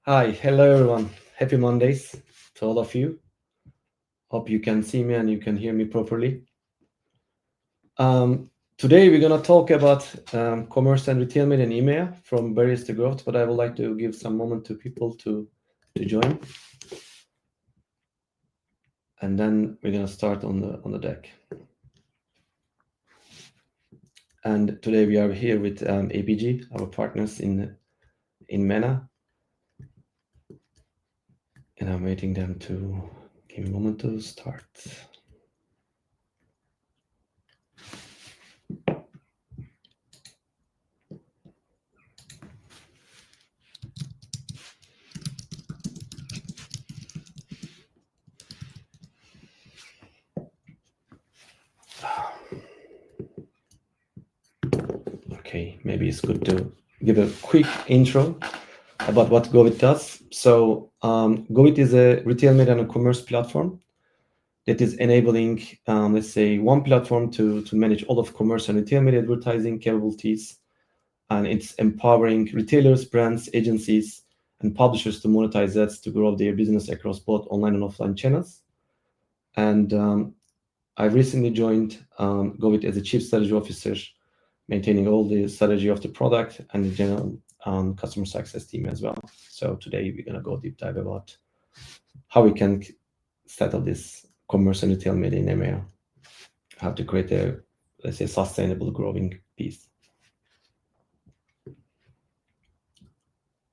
Hi, hello everyone. Happy Mondays to all of you. Hope you can see me and you can hear me properly. Today we're gonna talk about commerce and retail media in EMEA from barriers to growth, but I would like to give some moment to people to join, and then we're gonna start on the deck. And today we are here with ABG, our partners in MENA, and I'm waiting them to give me a moment to start. Okay, maybe it's good to give a quick intro about what GoWit does. So GoWit is a retail media and commerce platform that is enabling, let's say, one platform to manage all of commerce and retail media advertising capabilities. And it's empowering retailers, brands, agencies, and publishers to monetize ads to grow their business across both online and offline channels. And I recently joined GoWit as a chief strategy officer, maintaining all the strategy of the product and the general customer success team as well. So today we're gonna go deep dive about how we can settle this commerce and retail media in EMEA, how to create a, let's say, sustainable growing piece.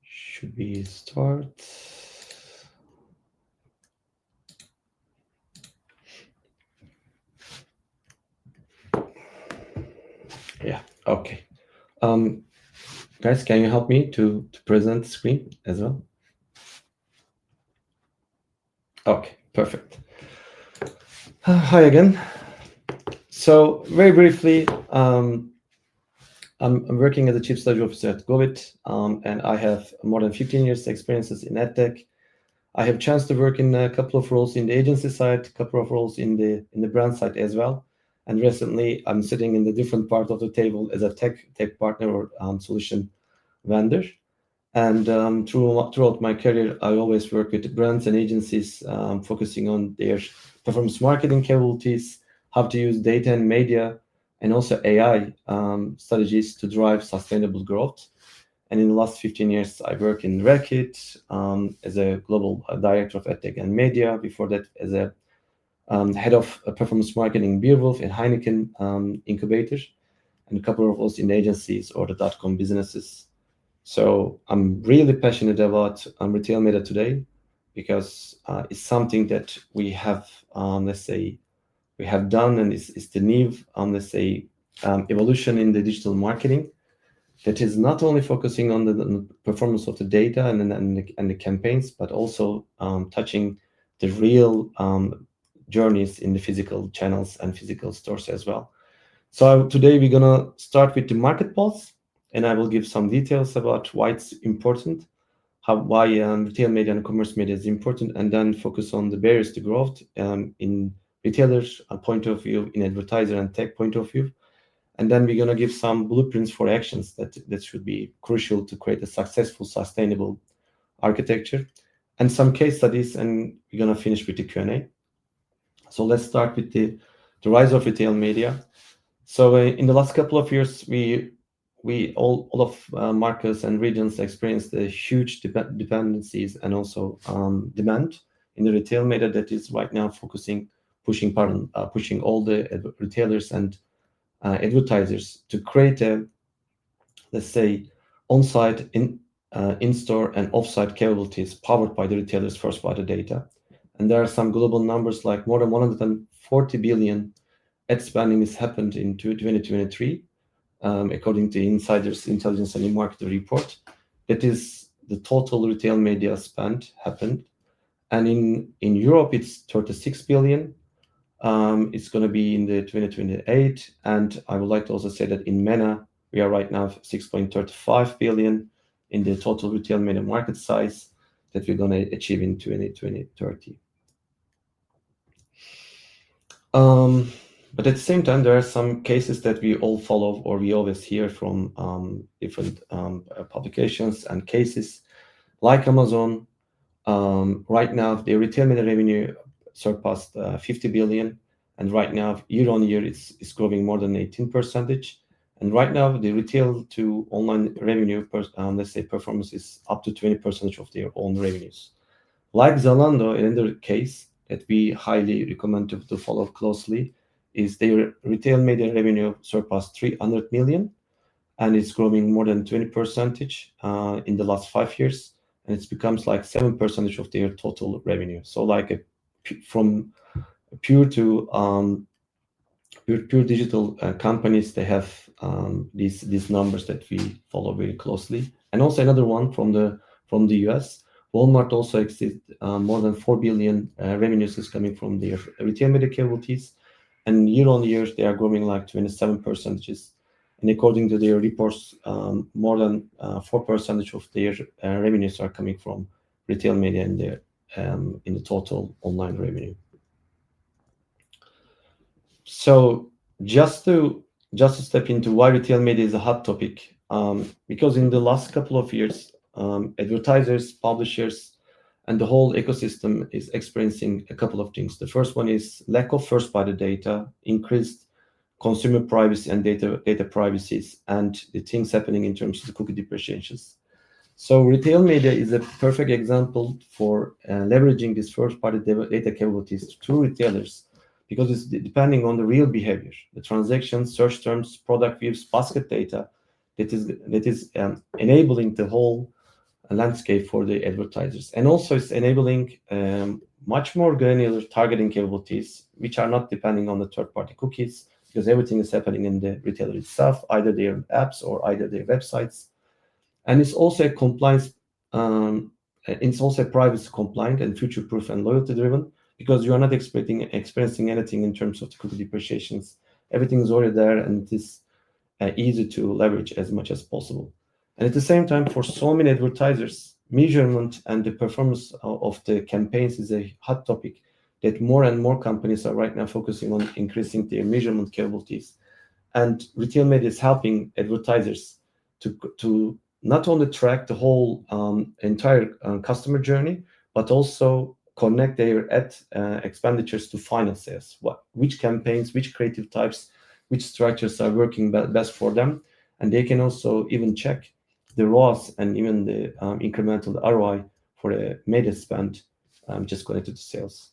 Should we start? Yeah, okay. Guys, can you help me to present the screen as well? Okay, perfect. Hi again. So very briefly, I'm working as a chief strategy officer at GoWit, and I have more than 15 years experiences in edtech. I have a chance to work in a couple of roles in the agency side, a couple of roles in the brand side as well. And recently, I'm sitting in the different part of the table as a tech partner or solution vendor. And throughout my career, I always work with brands and agencies, focusing on their performance marketing capabilities, how to use data and media, and also AI strategies to drive sustainable growth. And in the last 15 years, I worked in Reckitt as a global director of EdTech and media. Before that, as a head of performance marketing Beerwolf and Heineken incubator, and a couple of roles in agencies or the .com businesses. So I'm really passionate about retail media today because it's something that we have, let's say, we have done, and it's the new, let's say, evolution in the digital marketing that is not only focusing on the performance of the data and the campaigns, but also touching the real journeys in the physical channels and physical stores as well. So today we're gonna start with the market pulse, and I will give some details about why it's important, why retail media and commerce media is important, and then focus on the barriers to growth in retailers' point of view, in advertiser and tech point of view. And then we're going to give some blueprints for actions that should be crucial to create a successful, sustainable architecture, and some case studies, and we're going to finish with the Q&A. So let's start with the rise of retail media. So in the last couple of years, we all of markets and regions experienced the huge dependencies and also demand in the retail media that is right now pushing all the retailers and advertisers to create a, let's say, on-site, in-store and off-site capabilities powered by the retailers' first-party data. And there are some global numbers like more than 140 billion ad spending has happened in 2023, according to Insider's Intelligence and Marketing report. That is the total retail media spend happened. And in Europe, it's 36 billion. It's going to be in the 2028, and I would like to also say that in MENA we are right now 6.35 billion in the total retail media market size that we're going to achieve in 2030. But at the same time, there are some cases that we all follow or we always hear from different publications and cases like Amazon. Right now, the retail media revenue surpassed 50 billion, and right now, year on year, it's growing more than 18%. And right now, the retail to online revenue, let's say performance, is up to 20% of their own revenues. Like Zalando, another case that we highly recommend to follow closely is their retail media revenue surpassed 300 million, and it's growing more than 20% in the last 5 years, and it becomes like 7% of their total revenue. So like from pure to pure digital companies, they have these numbers that we follow very closely. And also another one from the US, Walmart also exceeds more than 4 billion revenues is coming from their retail media capabilities, and year on year they are growing like 27%. And according to their reports, more than 4% of their revenues are coming from retail media in the total online revenue. So just to step into why retail media is a hot topic, because in the last couple of years, advertisers, publishers, and the whole ecosystem is experiencing a couple of things. The first one is lack of first-party data, increased consumer privacy and data privacies, and the things happening in terms of the cookie deprecations. So retail media is a perfect example for leveraging these first-party data capabilities to retailers, because it's depending on the real behavior, the transactions, search terms, product views, basket data that is enabling the whole landscape for the advertisers. And also it's enabling much more granular targeting capabilities, which are not depending on the third-party cookies, because everything is happening in the retailer itself, either their apps or either their websites. And it's also a compliance, it's also privacy compliant and future-proof and loyalty-driven, because you are not experiencing anything in terms of the cookie depreciations. Everything is already there, and it is easy to leverage as much as possible. And at the same time, for so many advertisers, measurement and the performance of the campaigns is a hot topic that more and more companies are right now focusing on increasing their measurement capabilities. And retail media is helping advertisers to not only track the whole entire customer journey, but also connect their ad expenditures to final sales. Which campaigns, which creative types, which structures are working best for them. And they can also even check the ROAS and even the incremental ROI for a media spend just connected to sales.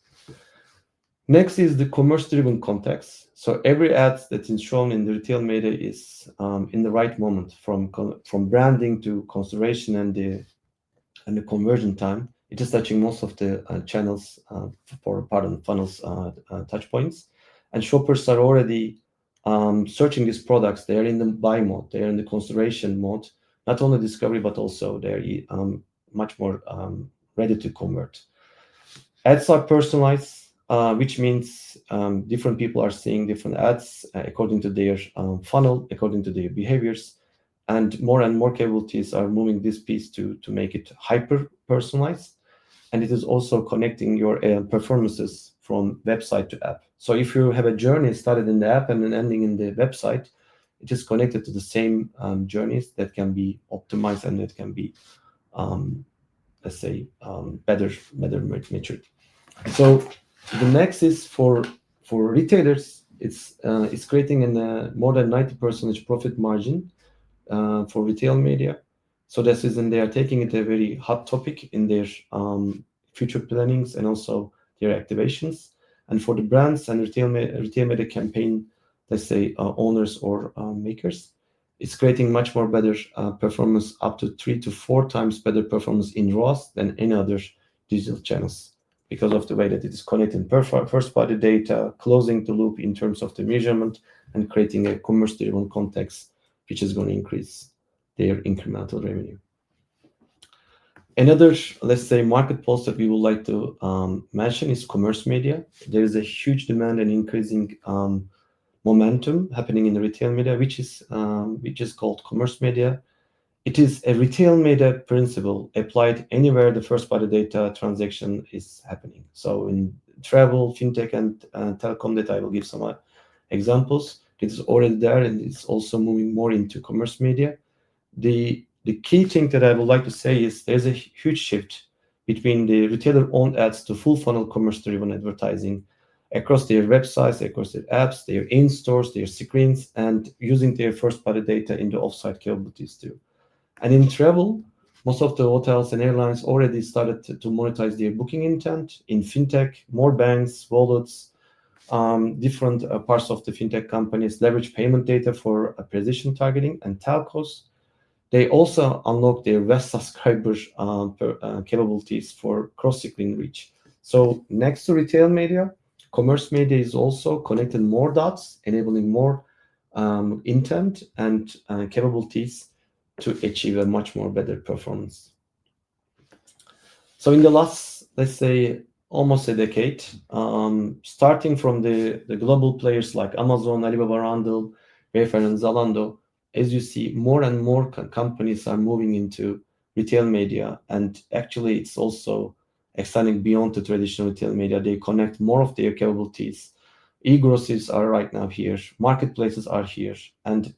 Next is the commerce-driven context. So every ad that is shown in the retail media is in the right moment, from branding to consideration and the conversion time. It is touching most of the channels funnels touch points, and shoppers are already searching these products. They are in the buy mode. They are in the consideration mode, not only discovery, but also they're much more ready to convert. Ads are personalized, which means different people are seeing different ads according to their funnel, according to their behaviors, and more capabilities are moving this piece to make it hyper personalized. And it is also connecting your performances from website to app. So if you have a journey started in the app and then ending in the website, it is connected to the same journeys that can be optimized and that can be, let's say, better measured. So the next is for retailers. It's creating a more than 90% profit margin for retail media. So this is, and they are taking it a very hot topic in their future plannings and also their activations. And for the brands and retail media campaign, let's say owners or makers, it's creating much more better performance, up to 3 to 4 times better performance in ROAS than any other digital channels, because of the way that it is connecting first-party data, closing the loop in terms of the measurement, and creating a commerce-driven context, which is going to increase their incremental revenue. Another, let's say, market pulse that we would like to mention is commerce media. There is a huge demand and increasing momentum happening in the retail media, which is called commerce media. It is a retail media principle applied anywhere the first-party data transaction is happening. So in travel, fintech, and telecom data, I will give some examples. It is already there, and it's also moving more into commerce media. The the key thing that I would like to say is there's a huge shift between the retailer-owned ads to full funnel commerce-driven advertising across their websites, across their apps, their in-stores, their screens, and using their first-party data in the off-site capabilities too. And in travel, most of the hotels and airlines already started to monetize their booking intent. In fintech, more banks, wallets, different parts of the fintech companies leverage payment data for precision targeting, and telcos. They also unlock their vast subscribers capabilities for cross-screen reach. So next to retail media, commerce media is also connecting more dots, enabling more intent and capabilities to achieve a much more better performance. So in the last, let's say, almost a decade, starting from the global players like Amazon, Alibaba, Randall, Wayfair, and Zalando, as you see, more and more companies are moving into retail media, and actually it's also extending beyond the traditional retail media. They connect more of their capabilities. E-groceries are right now here, marketplaces are here, and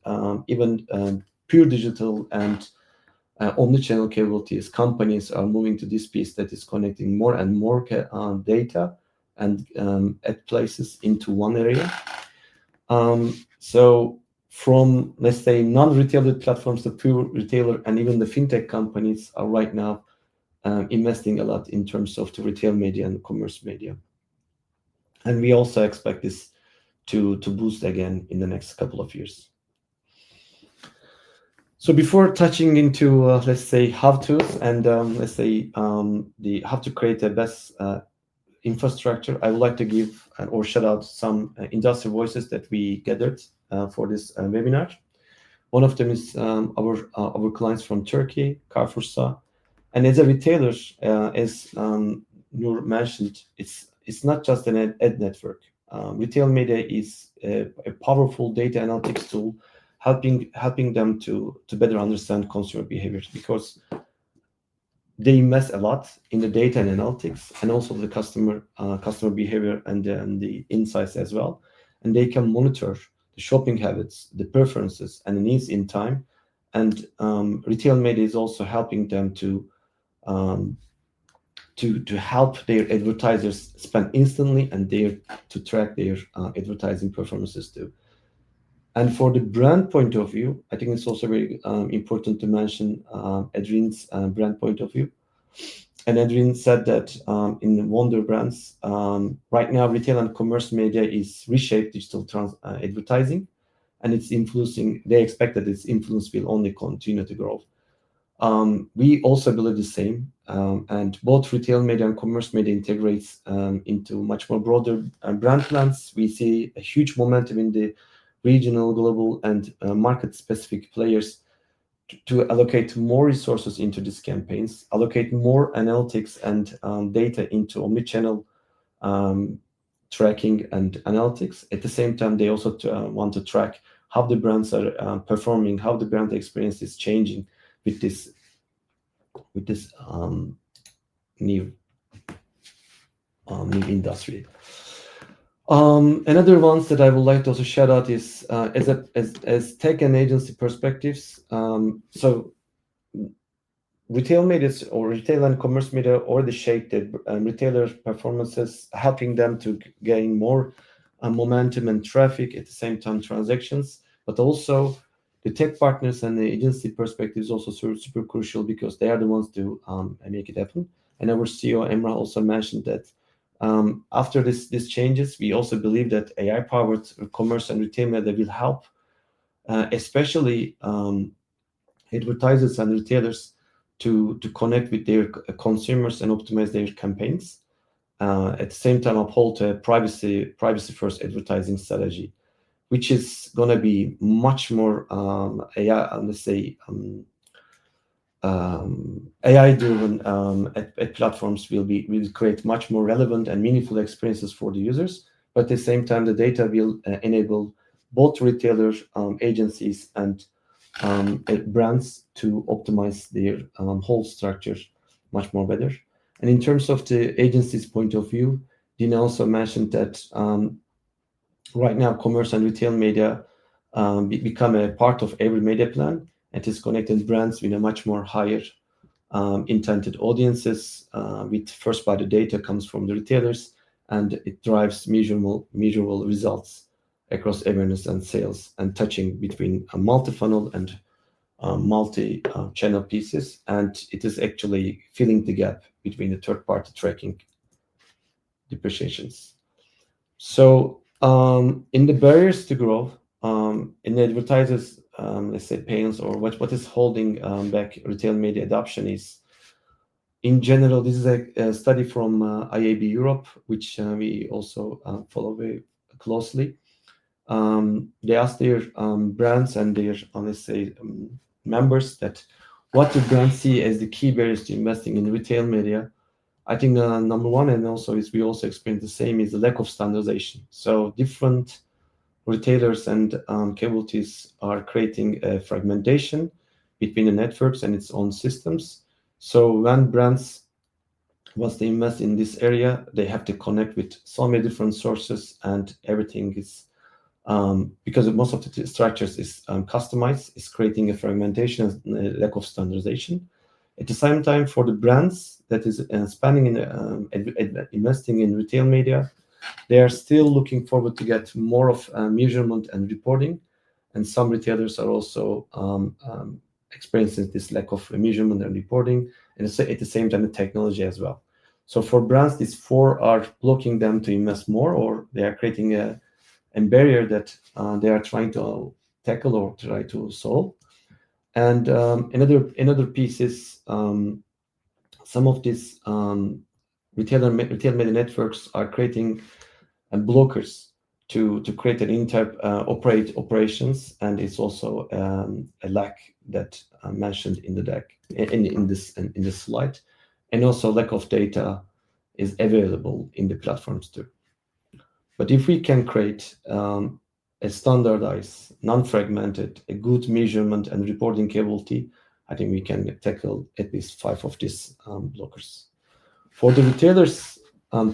even pure digital and omnichannel capabilities. Companies are moving to this piece that is connecting more and more data and ad places into one area. So from, let's say, non-retailer platforms to pure retailer, and even the fintech companies are right now investing a lot in terms of the retail media and commerce media. And we also expect this to boost again in the next couple of years. So before touching into, let's say, how-tos and let's say the how to create the best infrastructure, I would like to give or shout out some industry voices that we gathered for this webinar. One of them is our clients from Turkey, Carrefour. And as a retailer, as Nur mentioned, it's not just an ad network. Retail media is a powerful data analytics tool, helping them to better understand consumer behaviors, because they invest a lot in the data and analytics, and also the customer behavior and the insights as well. And they can monitor the shopping habits, the preferences, and the needs in time. And retail media is also helping them to help their advertisers spend instantly, and to track their advertising performances too. And for the brand point of view, I think it's also very important to mention Adrian's brand point of view. And Adrian said that in Wonder Brands, right now, retail and commerce media is reshaped digital advertising, and it's influencing. They expect that its influence will only continue to grow. We also believe the same, and both retail media and commerce media integrates into much more broader brand plans. We see a huge momentum in the regional, global, and market-specific players to allocate more resources into these campaigns, allocate more analytics and data into omnichannel tracking and analytics. At the same time, they also want to track how the brands are performing, how the brand experience is changing with this new industry. Another ones that I would like to also shout out is as tech and agency perspectives. So retail media or retail and commerce media already shaped the retailer performances, helping them to gain more momentum and traffic, at the same time transactions. But also the tech partners and the agency perspectives also super crucial, because they are the ones to make it happen. And our CEO Emrah also mentioned that after these changes, we also believe that AI-powered commerce and retail media will help, especially advertisers and retailers to connect with their consumers and optimize their campaigns. At the same time, uphold a privacy-first advertising strategy, which is going to be much more AI, let's say, AI-driven ad platforms will create much more relevant and meaningful experiences for the users. But at the same time, the data will enable both retailers, agencies, and brands to optimize their whole structure much more better. And in terms of the agency's point of view, Dina also mentioned that right now, commerce and retail media become a part of every media plan. It is connecting brands with a much more higher intended audiences. With first-party data comes from the retailers, and it drives measurable results across awareness and sales, and touching between a multi-funnel and multi-channel pieces, and it is actually filling the gap between the third-party tracking depreciations. So in the barriers to growth, in the advertisers, let's say pains, or what is holding back retail media adoption is, in general, this is a study from IAB Europe, which we also follow very closely. They asked their brands and their, let's say, members that what do brands see as the key barriers to investing in retail media. I think number one, and also is we also explained the same, is the lack of standardization. So different retailers and capabilities are creating a fragmentation between the networks and its own systems. So when brands, once they invest in this area, they have to connect with so many different sources, and everything is because most of the structures is customized, is creating a fragmentation and a lack of standardization. At the same time, for the brands that is spending in investing in retail media, they are still looking forward to get more of measurement and reporting, and some retailers are also experiencing this lack of measurement and reporting, and at the same time the technology as well. So for brands, these four are blocking them to invest more, or they are creating a barrier that they are trying to tackle or try to solve. And another piece is some of these retail media networks are creating blockers to create an operations, and it's also a lack that I mentioned in the deck in this slide, and also lack of data is available in the platforms too. But if we can create a standardized, non-fragmented, a good measurement and reporting capability, I think we can tackle at least 5 of these blockers. For the retailers,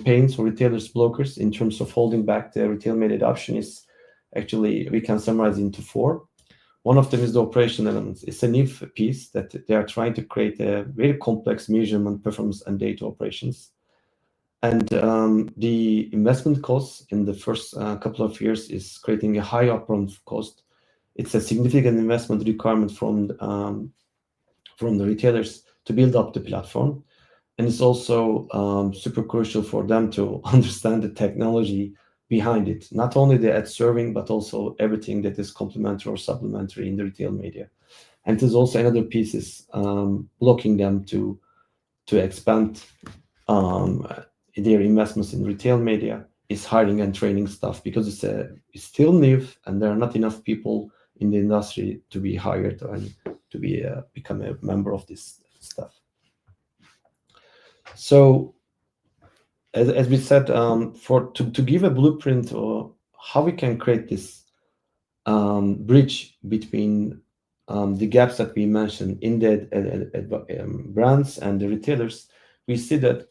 pains or retailers blockers in terms of holding back the retail media adoption is actually, we can summarize into 4. One of them is the operational elements. It's a new piece that they are trying to create a very complex measurement, performance, and data operations. And the investment costs in the first couple of years is creating a high upfront cost. It's a significant investment requirement from the retailers to build up the platform. And it's also super crucial for them to understand the technology behind it, not only the ad serving, but also everything that is complementary or supplementary in the retail media. And there's also another piece is blocking them to expand their investments in retail media is hiring and training staff, because it's still new and there are not enough people in the industry to be hired and to become a member of this stuff. So as we said, to give a blueprint or how we can create this bridge between the gaps that we mentioned in the brands and the retailers, we see that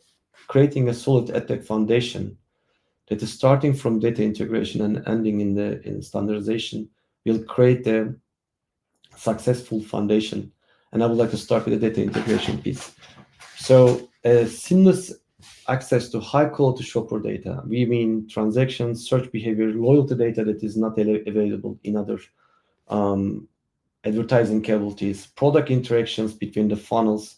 creating a solid edtech foundation that is starting from data integration and ending in standardization will create a successful foundation. And I would like to start with the data integration piece. So seamless access to high quality shopper data. We mean transactions, search behavior, loyalty data that is not available in other advertising capabilities, product interactions between the funnels.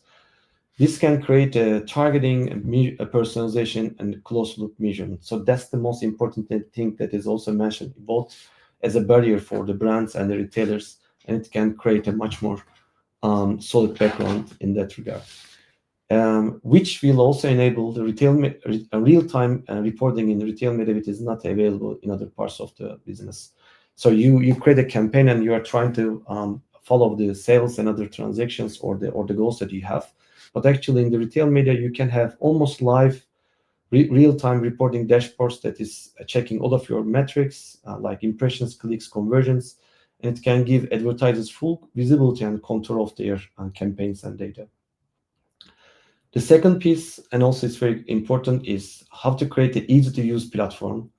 This can create a targeting, a personalization, and closed loop measurement. So that's the most important thing that is also mentioned, both as a barrier for the brands and the retailers, and it can create a much more solid background in that regard. Which will also enable the real-time reporting in retail media, which is not available in other parts of the business. So you create a campaign and you are trying to follow the sales and other transactions or the goals that you have. But actually in the retail media, you can have almost live real-time reporting dashboards that is checking all of your metrics like impressions, clicks, conversions, and it can give advertisers full visibility and control of their campaigns and data. The second piece, and also it's very important, is how to create an easy-to-use platform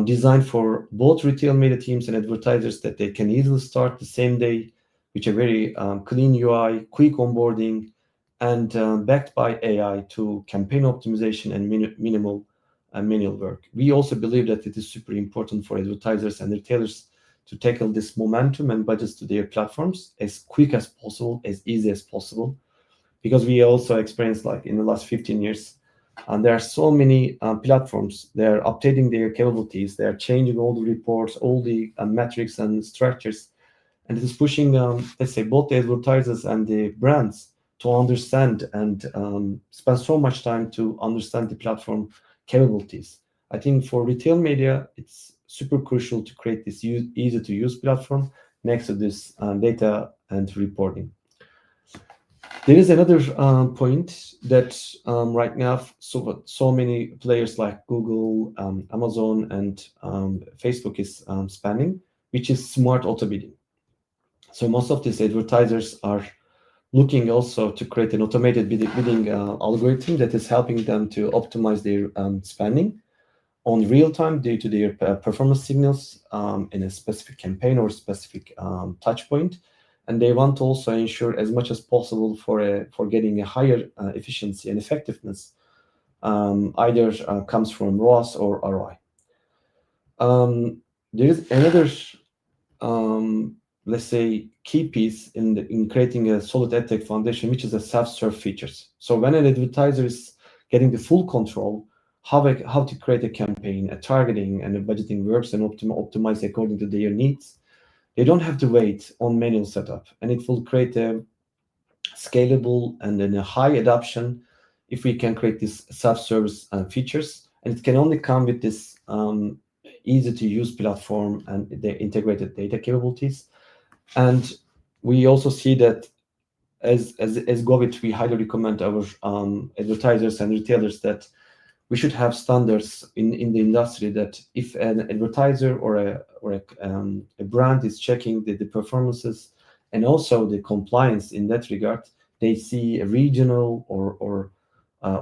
designed for both retail media teams and advertisers, that they can easily start the same day, which are very clean UI, quick onboarding, and backed by AI to campaign optimization and minimal manual work. We also believe that it is super important for advertisers and retailers to tackle this momentum and budgets to their platforms as quick as possible, as easy as possible, because we also experienced, like in the last 15 years, and there are so many platforms. They're updating their capabilities. They're changing all the reports, all the metrics and structures, and it is pushing, let's say, both the advertisers and the brands to understand and spend so much time to understand the platform capabilities. I think for retail media, it's super crucial to create this easy-to-use platform next to this data and reporting. There is another point that right now, so many players like Google, Amazon, and Facebook is spanning, which is smart auto bidding. So most of these advertisers are looking also to create an automated bidding algorithm that is helping them to optimize their spending on real time due to their performance signals in a specific campaign or specific touch point. And they want to also ensure as much as possible for getting a higher efficiency and effectiveness, either comes from ROAS or ROI. There is another, let's say, key piece in creating a solid ad tech foundation, which is a self-serve features. So when an advertiser is getting the full control, how to create a campaign, a targeting, and a budgeting works and optimize according to their needs, they don't have to wait on manual setup, and it will create a scalable and then a high adoption if we can create these self-service features. And it can only come with this easy-to-use platform and the integrated data capabilities. And we also see that as GoWit, we highly recommend our advertisers and retailers that we should have standards in the industry that if an advertiser or a brand is checking the performances and also the compliance in that regard, they see a regional or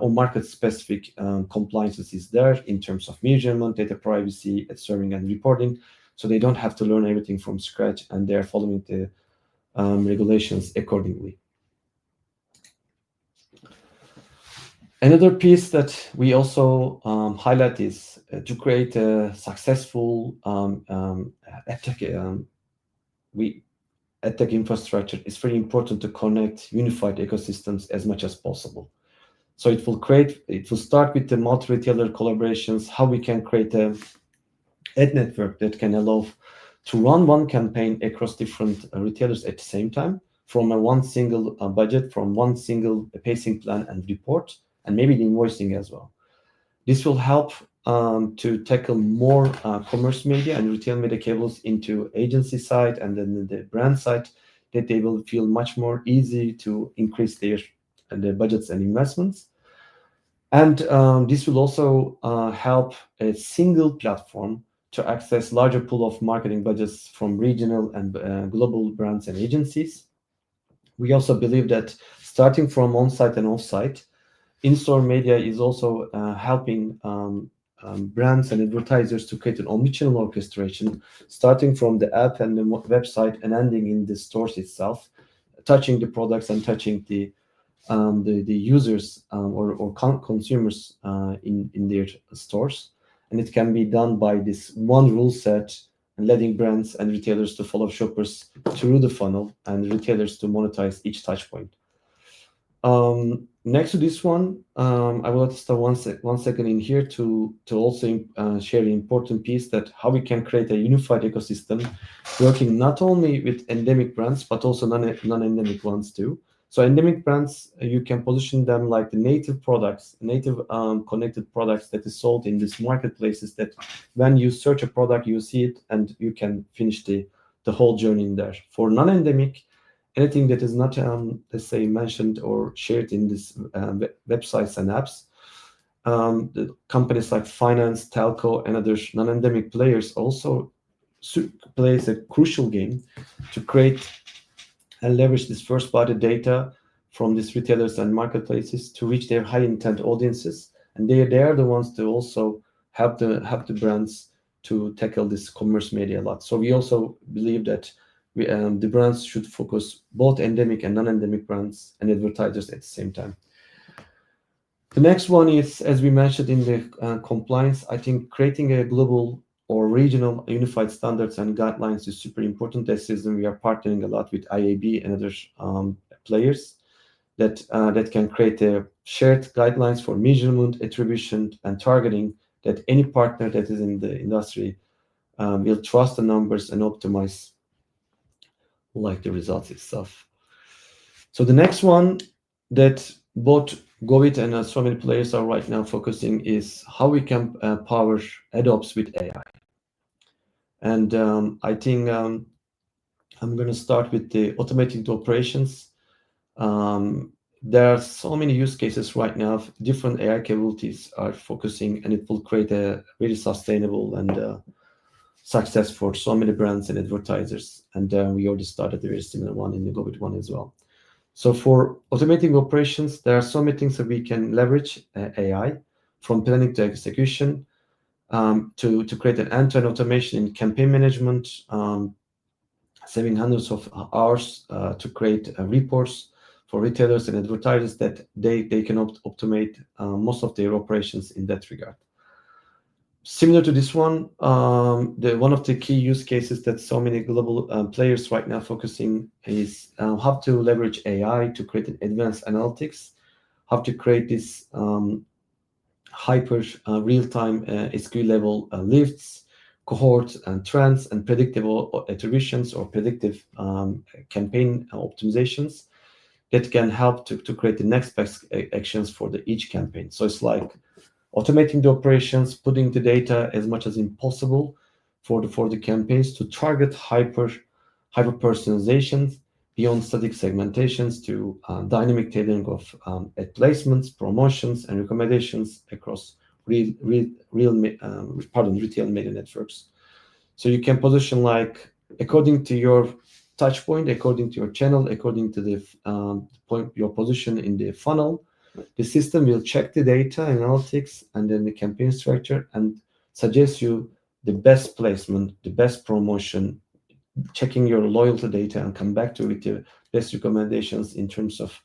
market specific compliances is there in terms of measurement, data privacy, serving and reporting. So they don't have to learn everything from scratch, and they're following the regulations accordingly. Another piece that we also highlight is to create a successful AdTech infrastructure. It's very important to connect unified ecosystems as much as possible. So it will start with the multi-retailer collaborations, how we can create a ad network that can allow to run one campaign across different retailers at the same time from one single budget, from one single pacing plan and report, and maybe the invoicing as well. This will help to tackle more commerce media and retail media cables into agency side and then the brand side, that they will feel much more easy to increase their budgets and investments. And this will also help a single platform to access larger pool of marketing budgets from regional and global brands and agencies. We also believe that starting from on-site and off-site, in-store media is also helping brands and advertisers to create an omnichannel orchestration, starting from the app and the website and ending in the stores itself, touching the products and touching the users or consumers in their stores. And it can be done by this one rule set and letting brands and retailers to follow shoppers through the funnel and retailers to monetize each touch point. Next to this one, I will start one second in here to also share an important piece that how we can create a unified ecosystem working not only with endemic brands, but also non-endemic ones too. So endemic brands, you can position them like the native products, native connected products that is sold in these marketplaces that when you search a product, you see it and you can finish the whole journey in there. For non-endemic, anything that is not, let's say, mentioned or shared in these websites and apps, the companies like finance, telco, and other non-endemic players also plays a crucial game to create and leverage this first-party data from these retailers and marketplaces to reach their high-intent audiences, and they are the ones to also help the brands to tackle this commerce media a lot. So we also believe that the brands should focus both endemic and non-endemic brands and advertisers at the same time. The next one is, as we mentioned in the compliance, I think creating a global or regional unified standards and guidelines is super important. This season we are partnering a lot with IAB and other players that can create a shared guidelines for measurement, attribution, and targeting, that any partner that is in the industry will trust the numbers and optimize like the results itself. So the next one that both GoWit and so many players are right now focusing is how we can power AdOps with AI. And I think I'm going to start with the automating the operations. There are so many use cases right now. Different AI capabilities are focusing, and it will create a very sustainable and success for so many brands and advertisers. And we already started a very similar one in the GoWit one as well. So for automating operations, there are so many things that we can leverage AI, from planning to execution, to create an end-to-end automation in campaign management, saving hundreds of hours to create reports for retailers and advertisers that they can optimize most of their operations in that regard. Similar to this one, one of the key use cases that so many global players right now focusing is how to leverage AI to create an advanced analytics, how to create this hyper real-time SQL level lifts, cohorts and trends, and predictable attributions or predictive campaign optimizations that can help to create the next best actions for each campaign. So it's like automating the operations, putting the data as much as impossible for the campaigns to target hyper personalizations beyond static segmentations to dynamic tailoring of ad placements, promotions, and recommendations across retail media networks. So you can position like according to your touch point, according to your channel, according to the your position in the funnel. The system will check the data analytics and then the campaign structure and suggest you the best placement, the best promotion, checking your loyalty data, and come back to it with the best recommendations in terms of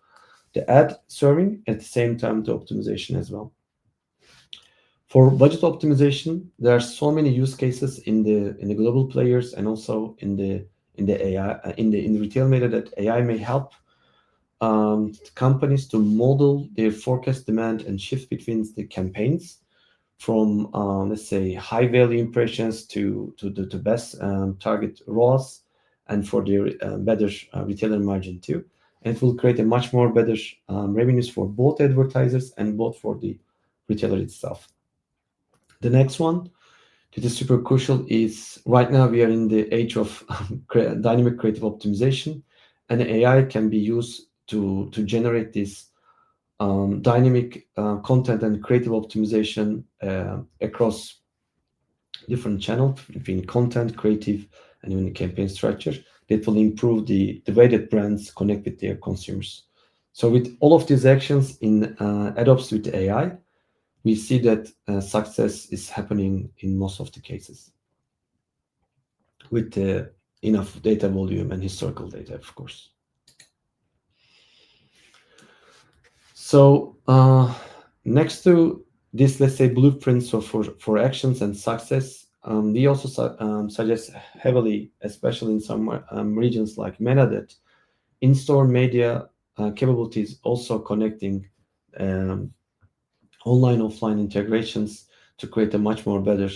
the ad serving, at the same time the optimization as well. For budget optimization, there are so many use cases in the global players and also in the AI in the retail media that AI may help companies to model their forecast demand and shift between the campaigns from let's say high value impressions to the best target ROAS, and for their better retailer margin too. And it will create a much more better revenues for both advertisers and both for the retailer itself. The next one that is super crucial is right now we are in the age of dynamic creative optimization, and AI can be used to generate this dynamic content and creative optimization across different channels between content, creative, and even the campaign structure that will improve the way that brands connect with their consumers. So with all of these actions in AdOps with AI, we see that success is happening in most of the cases with enough data volume and historical data, of course. So next to this, let's say, blueprints for actions and success, we also suggest heavily, especially in some regions like MENA, that in-store media capabilities also connecting online-offline integrations to create a much more better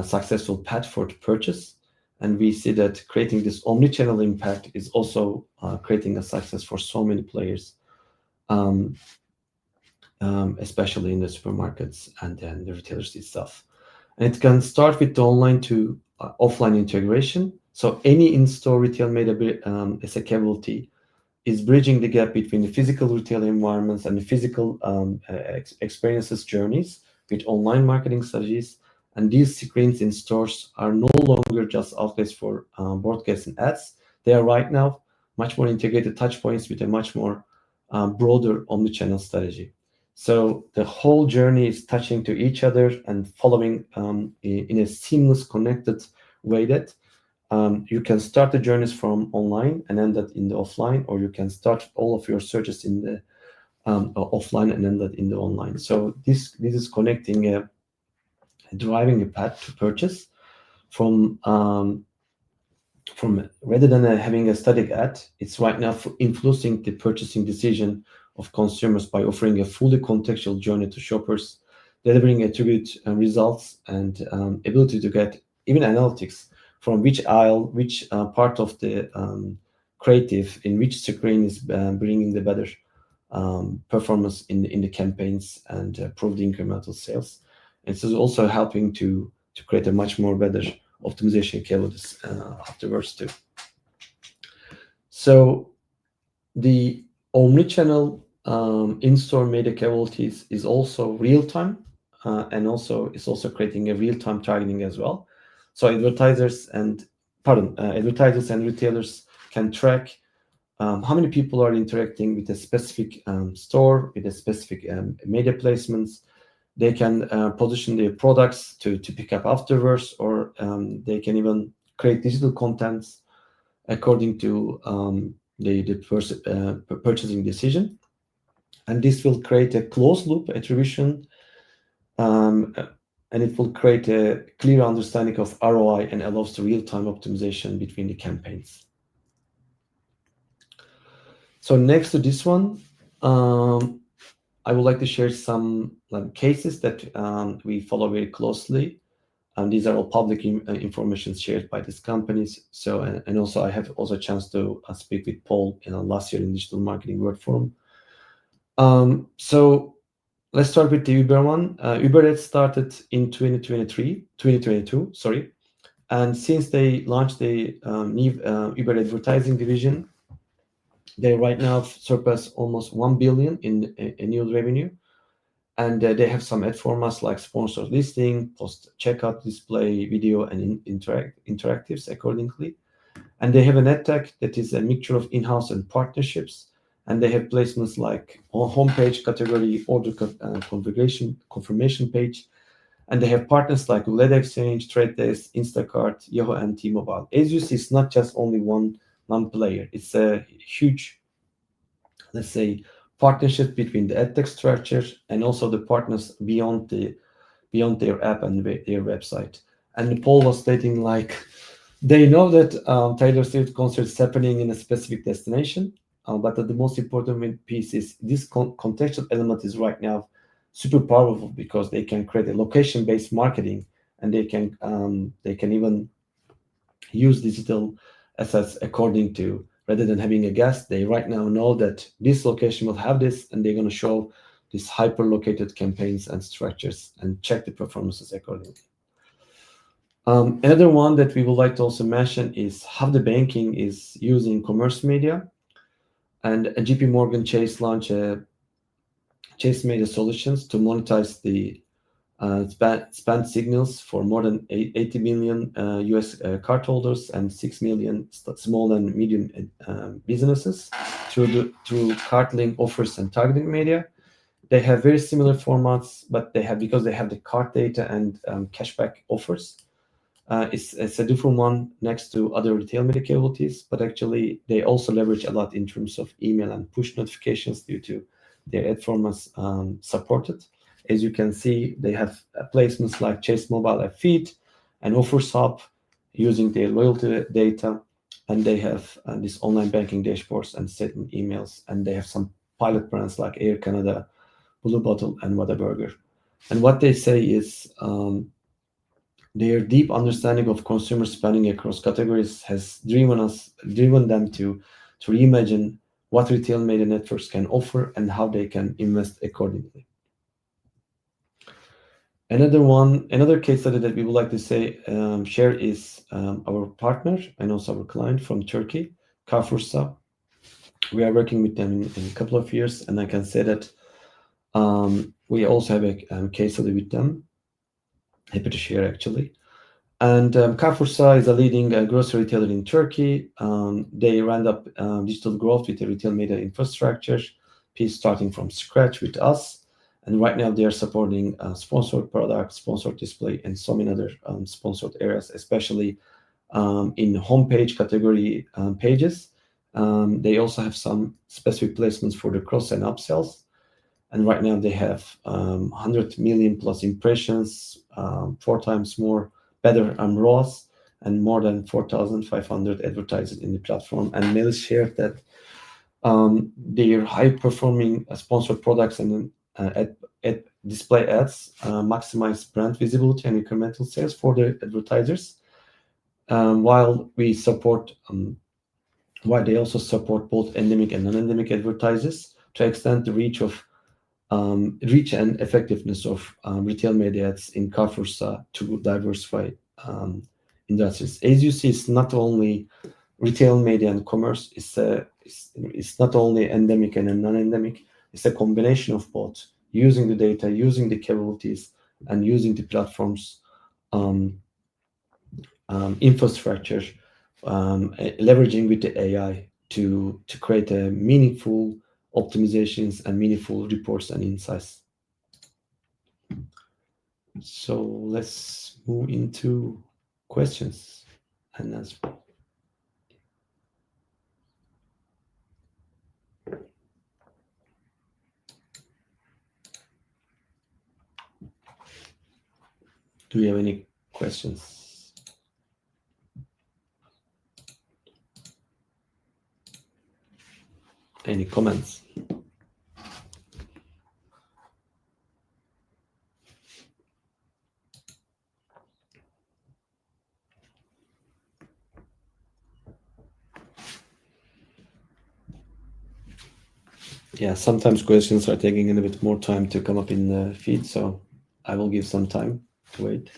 successful path for the purchase. And we see that creating this omni-channel impact is also creating a success for so many players, especially in the supermarkets and then the retailers itself. And it can start with the online to offline integration. So any in-store retail media as a capability is bridging the gap between the physical retail environments and the physical experiences journeys with online marketing strategies. And these screens in stores are no longer just outlets for broadcast and ads. They are right now much more integrated touch points with a much more broader omnichannel strategy. So the whole journey is touching to each other and following in a seamless, connected way that You can start the journeys from online and end that in the offline, or you can start all of your searches in the offline and end that in the online. So this is connecting driving a path to purchase from rather than having a static ad. It's right now influencing the purchasing decision of consumers by offering a fully contextual journey to shoppers, delivering attribute results and ability to get even analytics from which aisle, which part of the creative in which screen is bringing the better performance in the campaigns and prove the incremental sales. And so it's also helping to create a much more better optimization capabilities afterwards too. So the omnichannel in-store media capabilities is also real-time, and also it's also creating a real-time targeting as well. So advertisers and retailers can track how many people are interacting with a specific store, with a specific media placements. They can position their products to pick up afterwards, or they can even create digital contents according to the purchasing decision. And this will create a closed loop attribution, and it will create a clear understanding of ROI and allows the real-time optimization between the campaigns. So next to this one, I would like to share some cases that we follow very closely. And these are all public information shared by these companies. So, and also I have also a chance to speak with Paul last year in Digital Marketing World Forum. So let's start with the Uber one. Uber had started in 2022, sorry. And since they launched the new Uber advertising division, they right now surpass almost 1 billion in annual revenue. And they have some ad formats like sponsored listing, post-checkout display, video, and interactives accordingly. And they have an ad tech that is a mixture of in-house and partnerships. And they have placements like homepage category, order confirmation page. And they have partners like LED Exchange, Trade Desk, Instacart, Yahoo, and T-Mobile. As you see, it's not just only one player. It's a huge, let's say, partnership between the ad tech structure and also the partners beyond their app and their website. And Paul was stating like they know that Taylor Swift concert is happening in a specific destination, but the most important piece is this contextual element is right now super powerful because they can create a location-based marketing, and they can even use digital assets according to, rather than having a guest, they right now know that this location will have this, and they're going to show these hyper-located campaigns and structures and check the performances accordingly. Another one that we would like to also mention is how the banking is using commerce media. And JP Morgan Chase launched Chase Media Solutions to monetize the spend signals for more than 80 million US cardholders and 6 million small and medium businesses through card link offers and targeting media. They have very similar formats, but because they have the card data and cashback offers. It's a different one next to other retail media capabilities, but actually they also leverage a lot in terms of email and push notifications due to their ad formats supported. As you can see, they have placements like Chase Mobile App Feed and Offers Hub using their loyalty data, and they have these online banking dashboards and statement emails, and they have some pilot brands like Air Canada, Blue Bottle, and Whataburger. And what they say is their deep understanding of consumer spending across categories has driven them to reimagine what retail media networks can offer and how they can invest accordingly. Another case study that we would like to share is our partner and also our client from Turkey, Carrefour'sa. We are working with them in a couple of years, and I can say that we also have a case study with them. Happy to share, actually. And Carrefour'sa is a leading grocery retailer in Turkey. They ran up digital growth with the retail media infrastructure piece starting from scratch with us. And right now they are supporting sponsored products, sponsored display, and so many other sponsored areas, especially in homepage category pages. They also have some specific placements for the cross and upsells. And right now they have 100 million plus impressions, 4 times more better ROAS, and more than 4,500 advertisers in the platform. And Mel shared that their high-performing sponsored products and ad display ads maximize brand visibility and incremental sales for the advertisers. While they also support both endemic and non-endemic advertisers to extend the reach and effectiveness of retail media ads in Carrefour's to diversify industries. As you see, it's not only retail media and commerce, it's not only endemic and non-endemic, it's a combination of both, using the data, using the capabilities, and using the platform's infrastructure, leveraging with the AI to create a meaningful optimizations and meaningful reports and insights. So let's move into questions and answers. Do you have any questions? Any comments? Yeah, sometimes questions are taking a little bit more time to come up in the feed, so I will give some time to wait.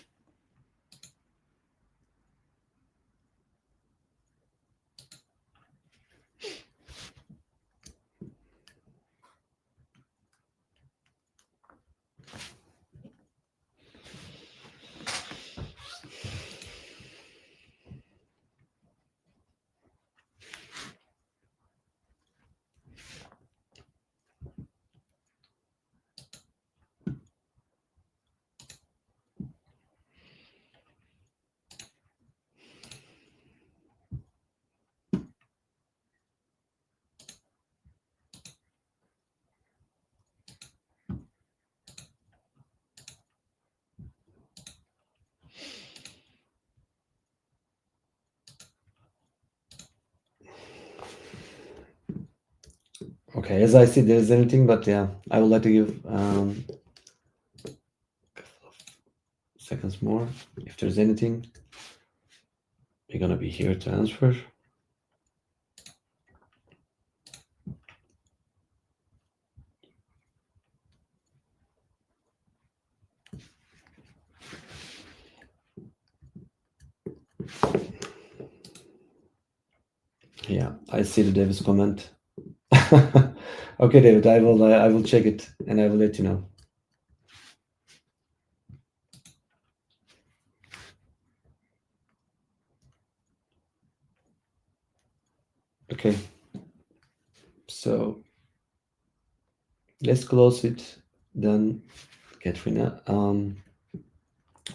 Okay, as I see, there's anything, but yeah, I would like to give a couple of seconds more. If there's anything, we're gonna be here to answer. Yeah, I see the Davis comment. Okay, David, I will check it and I will let you know. Okay, so let's close it then, Katrina.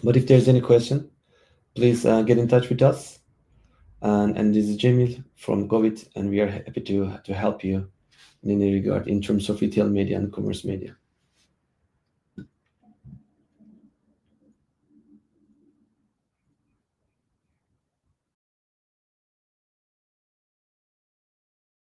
But if there's any question, please get in touch with us. And this is Cemil from GoWit, and we are happy to help you in any regard in terms of retail media and commerce media.